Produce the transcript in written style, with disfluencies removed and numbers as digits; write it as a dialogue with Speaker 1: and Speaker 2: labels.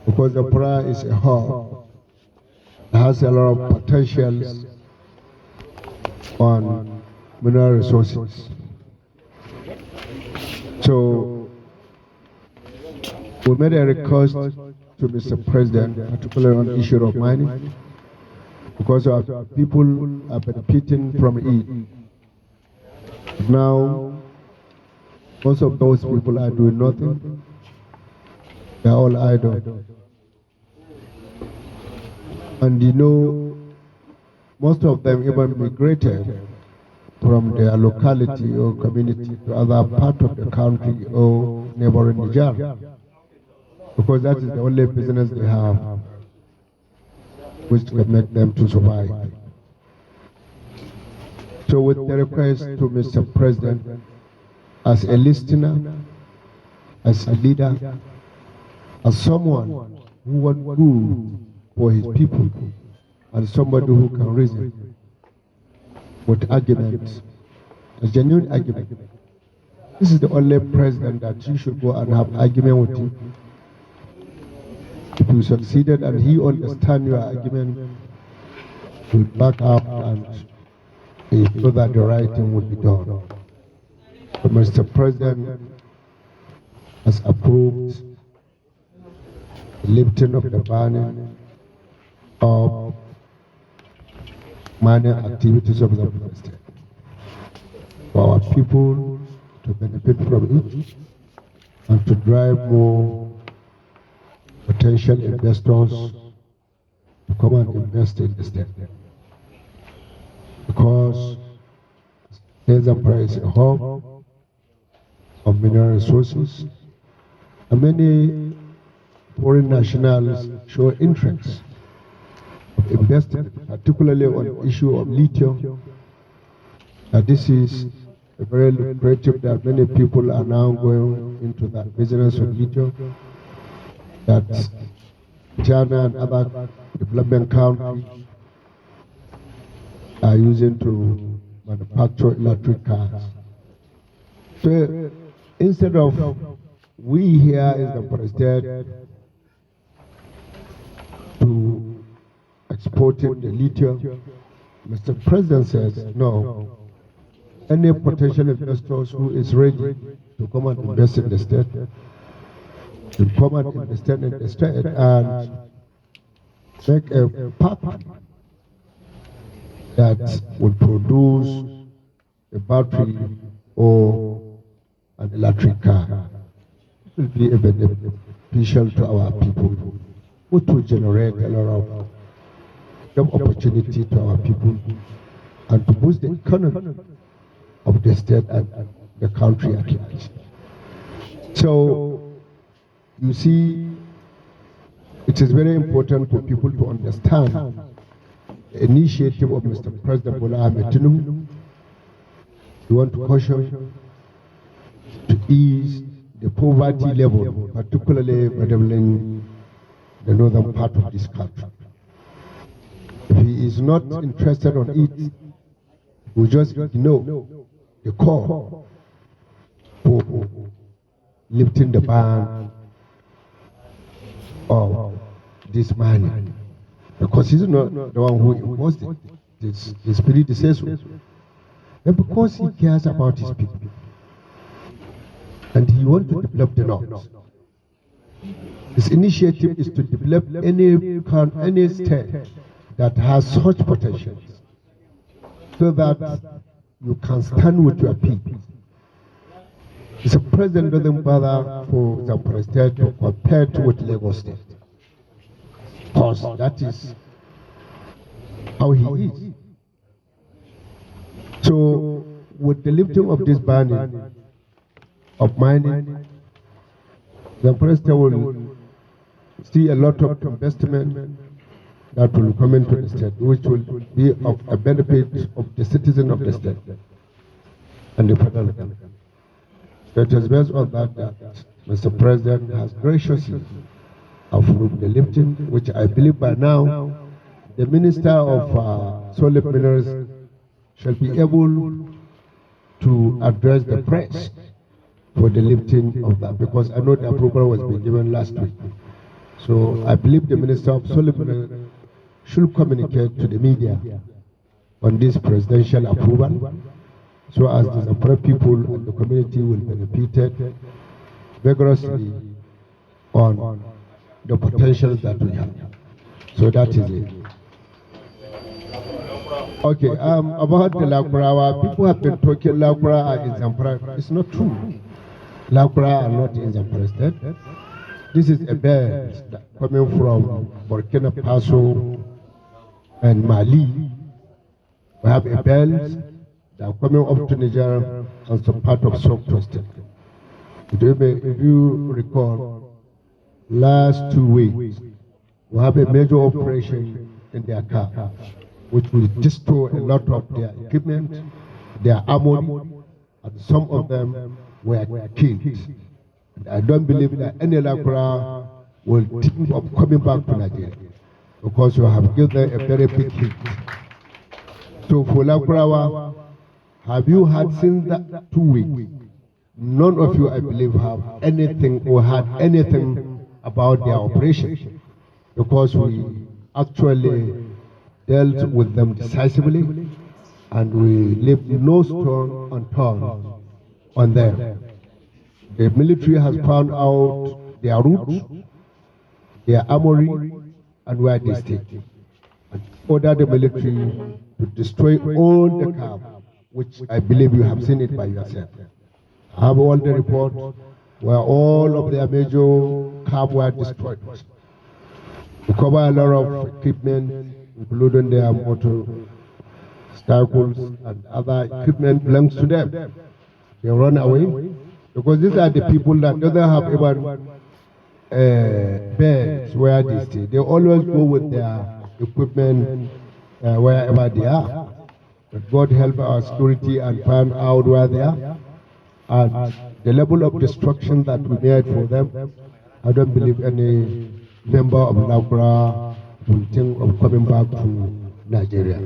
Speaker 1: because the Pra is a hub. It has a lot of potentials on mineral resources. So we made a request to Mr. President, particularly on the issue of mining, because our people are benefiting from it. Now, most of those people are doing nothing. They are all idle. And you know, most of them even migrated from their locality or community to other part of the country or neighboring Niger, because that is the only business they have which can make them to survive. So with the request to Mr. President, as a listener, as a leader, as someone who wants good for his people, and somebody who can reason with arguments, a genuine argument. This is the only president that you should go and have argument with him. If you succeeded and he understands your argument, he will back up and so that the right thing would be done. But Mr. President has approved the lifting of the banning of mining activities of the president for our people to benefit from it and to drive more potential investors to come and invest in the state. Because Zamfara is a hub of mineral resources, and many foreign nationals show interest of investing, particularly on the issue of lithium. This is a very lucrative that many people are now going into that business of lithium, that China and other development countries are using to manufacture electric cars. So instead of we here in the president to exporting the lithium, Mr. President says no. Any potential investors who is ready to come and invest in the state to come and invest in the state and make a pact that will produce a battery or an electric car. It will be beneficial to our people, which will generate a lot of job opportunity to our people and to boost the economy of the state and the country at large. So, you see, it is very important for people to understand the initiative of Mr. President Bola Ahmed Tinubu. We want to caution to ease the poverty level, particularly in the northern part of this country. If he is not interested on it, we just ignore the call for lifting the ban of this money, because he's not the one who imposed it. His predecessor. And because he cares about his people and he wants to develop the north. His initiative is to develop any state that has such potential, so that you can stand with your people. The president doesn't bother for the president to compare to with Lagos State, because that is how he is. So, with the lifting of this ban of mining, the president will see a lot of investment that will come into the state, which will be of a benefit of the citizen of the state and the federal government. So it is based on that Mr. President has graciously approved the lifting, which I believe by now the Minister of Solid Minerals shall be able to address the press for the lifting of that, because I know the approval was being given last week. So I believe the Minister of Solomon should communicate to the media on this presidential approval, so as the Zamfara people and the community will benefit vigorously on the potentials that we have. So that is it. Okay, about the Lakurawa, people have been talking Lakura are in Zamfara. It's not true. Lakura are not in Zamfara state. This is a belt coming from Burkina Faso and Mali. We have a belt that are coming up to Niger and some part of Sokoto state. If you recall, last 2 weeks, we have a major operation in their car, which will destroy a lot of their equipment, their armory, and some of them were killed. And I don't believe that any Lakura will think of coming back to Nigeria, because you have given them a very big hit. So for Lakurawa, have you had since that 2 weeks? None of you, I believe, have anything or had anything about their operation, because we actually dealt with them decisively and we left no stone unturned on them. The military has found out their routes, their armory, and where they stay. And ordered the military to destroy all the camp, which I believe you have seen it by yourself. I have all the reports where all of their major camp were destroyed. We cover a lot of equipment, including their motorcycles and other equipment belongs to them. They run away because these are the people that doesn't have even beds where they stay. They always go with their equipment wherever they are. But God help our security and find out where they are. And the level of destruction that we made for them, I don't believe any member of Lakura will think of coming back to Nigeria.